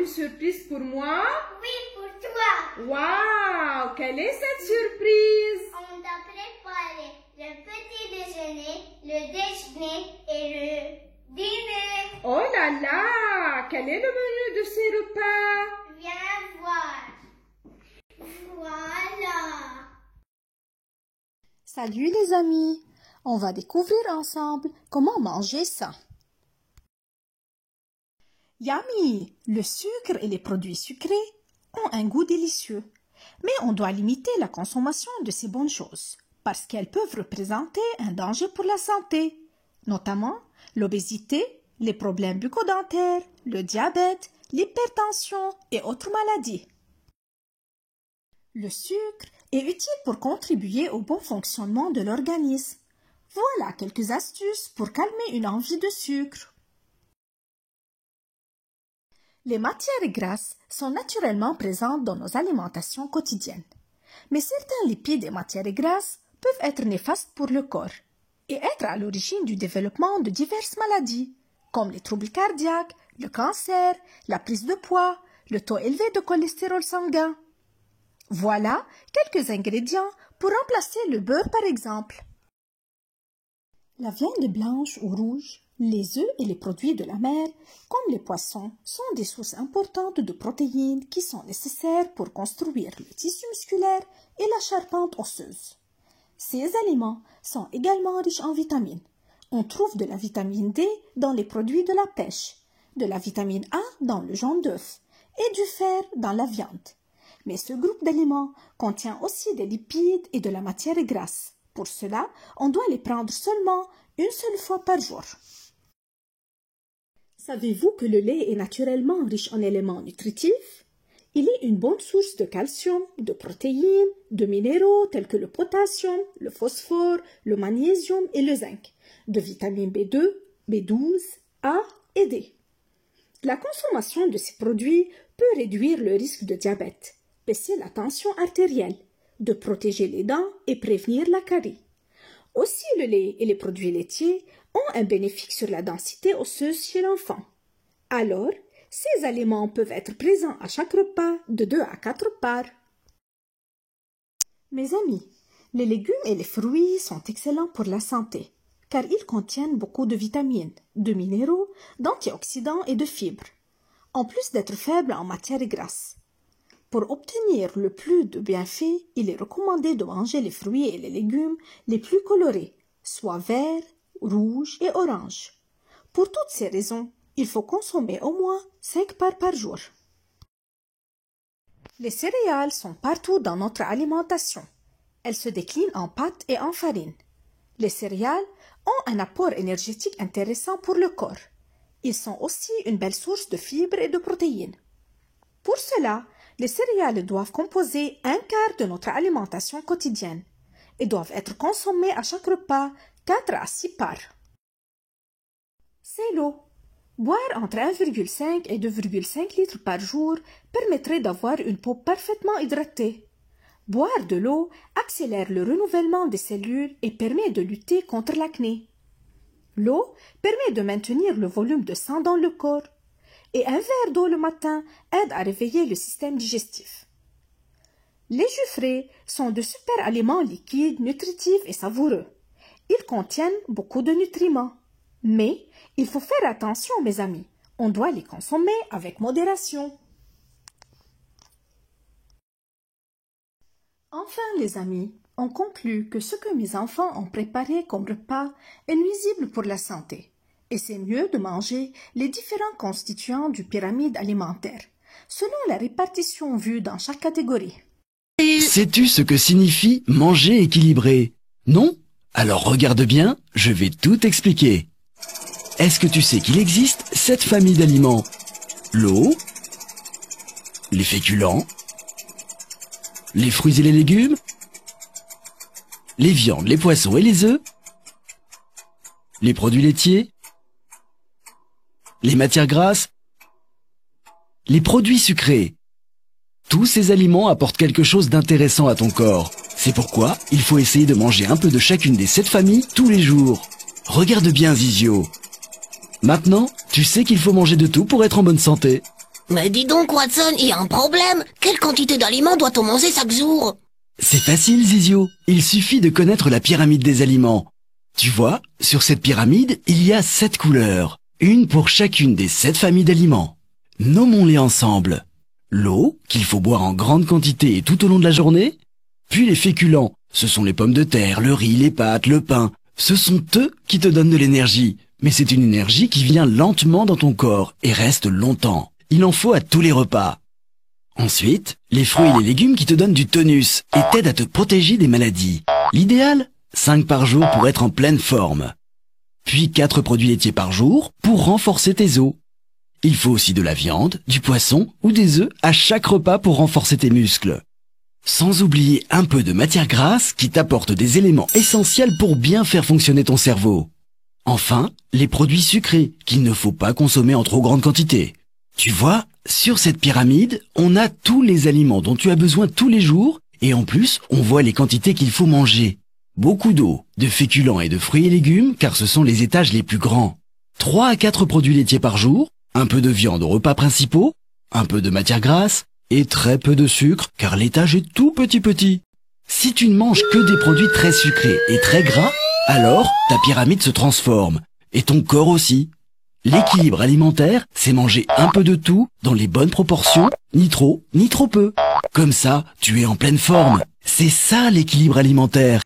une surprise pour moi? Oui, pour toi. Waouh! Quelle est cette surprise? On t'a préparé le petit déjeuner, le déjeuner et le dîner. Oh là là! Quel est le menu de ces repas? Viens voir. Voilà. Salut les amis, on va découvrir ensemble comment manger ça. Yummy! Le sucre et les produits sucrés ont un goût délicieux, mais on doit limiter la consommation de ces bonnes choses parce qu'elles peuvent représenter un danger pour la santé, notamment l'obésité, les problèmes bucco-dentaires, le diabète, l'hypertension et autres maladies. Le sucre est utile pour contribuer au bon fonctionnement de l'organisme. Voilà quelques astuces pour calmer une envie de sucre. Les matières grasses sont naturellement présentes dans nos alimentations quotidiennes. Mais certains lipides et matières grasses peuvent être néfastes pour le corps et être à l'origine du développement de diverses maladies, comme les troubles cardiaques, le cancer, la prise de poids, le taux élevé de cholestérol sanguin. Voilà quelques ingrédients pour remplacer le beurre par exemple. La viande blanche ou rouge, les œufs et les produits de la mer, comme les poissons, sont des sources importantes de protéines qui sont nécessaires pour construire le tissu musculaire et la charpente osseuse. Ces aliments sont également riches en vitamines. On trouve de la vitamine D dans les produits de la pêche, de la vitamine A dans le jaune d'œuf et du fer dans la viande. Mais ce groupe d'aliments contient aussi des lipides et de la matière grasse. Pour cela, on doit les prendre seulement une seule fois par jour. Savez-vous que le lait est naturellement riche en éléments nutritifs? Il est une bonne source de calcium, de protéines, de minéraux tels que le potassium, le phosphore, le magnésium et le zinc, de vitamines B2, B12, A et D. La consommation de ces produits peut réduire le risque de diabète, baisser la tension artérielle, de protéger les dents et prévenir la carie. Aussi, le lait et les produits laitiers ont un bénéfice sur la densité osseuse chez l'enfant. Alors, ces aliments peuvent être présents à chaque repas de 2 à 4 parts. Mes amis, les légumes et les fruits sont excellents pour la santé, car ils contiennent beaucoup de vitamines, de minéraux, d'antioxydants et de fibres, en plus d'être faibles en matière grasse. Pour obtenir le plus de bienfaits, il est recommandé de manger les fruits et les légumes les plus colorés, soit verts, rouges et oranges. Pour toutes ces raisons, il faut consommer au moins 5 parts par jour. Les céréales sont partout dans notre alimentation. Elles se déclinent en pâtes et en farine. Les céréales ont un apport énergétique intéressant pour le corps. Ils sont aussi une belle source de fibres et de protéines. Pour cela, les céréales doivent composer un quart de notre alimentation quotidienne et doivent être consommées à chaque repas 4 à 6 parts. C'est l'eau. Boire entre 1,5 et 2,5 litres par jour permettrait d'avoir une peau parfaitement hydratée. Boire de l'eau accélère le renouvellement des cellules et permet de lutter contre l'acné. L'eau permet de maintenir le volume de sang dans le corps. Et un verre d'eau le matin aide à réveiller le système digestif. Les jus frais sont de super aliments liquides, nutritifs et savoureux. Ils contiennent beaucoup de nutriments. Mais il faut faire attention, mes amis. On doit les consommer avec modération. Enfin, les amis, on conclut que ce que mes enfants ont préparé comme repas est nuisible pour la santé. Et c'est mieux de manger les différents constituants du pyramide alimentaire, selon la répartition vue dans chaque catégorie. Sais-tu ce que signifie manger équilibré? Non? Alors regarde bien, je vais tout expliquer. Est-ce que tu sais qu'il existe 7 familles d'aliments? L'eau, les féculents, les fruits et les légumes, les viandes, les poissons et les œufs, les produits laitiers, les matières grasses, les produits sucrés. Tous ces aliments apportent quelque chose d'intéressant à ton corps. C'est pourquoi il faut essayer de manger un peu de chacune des 7 familles tous les jours. Regarde bien, Zizio. Maintenant, tu sais qu'il faut manger de tout pour être en bonne santé. Mais dis donc, Watson, il y a un problème. Quelle quantité d'aliments doit-on manger chaque jour? C'est facile, Zizio. Il suffit de connaître la pyramide des aliments. Tu vois, sur cette pyramide, il y a 7 couleurs. Une pour chacune des 7 familles d'aliments. Nommons-les ensemble. L'eau, qu'il faut boire en grande quantité et tout au long de la journée. Puis les féculents, ce sont les pommes de terre, le riz, les pâtes, le pain. Ce sont eux qui te donnent de l'énergie. Mais c'est une énergie qui vient lentement dans ton corps et reste longtemps. Il en faut à tous les repas. Ensuite, les fruits et les légumes qui te donnent du tonus et t'aident à te protéger des maladies. L'idéal, 5 par jour pour être en pleine forme. Puis 4 produits laitiers par jour pour renforcer tes os. Il faut aussi de la viande, du poisson ou des œufs à chaque repas pour renforcer tes muscles. Sans oublier un peu de matière grasse qui t'apporte des éléments essentiels pour bien faire fonctionner ton cerveau. Enfin, les produits sucrés qu'il ne faut pas consommer en trop grande quantité. Tu vois, sur cette pyramide, on a tous les aliments dont tu as besoin tous les jours et en plus, on voit les quantités qu'il faut manger. Beaucoup d'eau, de féculents et de fruits et légumes car ce sont les étages les plus grands. 3 à 4 produits laitiers par jour, un peu de viande aux repas principaux, un peu de matière grasse et très peu de sucre car l'étage est tout petit. Si tu ne manges que des produits très sucrés et très gras, alors ta pyramide se transforme et ton corps aussi. L'équilibre alimentaire, c'est manger un peu de tout dans les bonnes proportions, ni trop, ni trop peu. Comme ça, tu es en pleine forme. C'est ça l'équilibre alimentaire.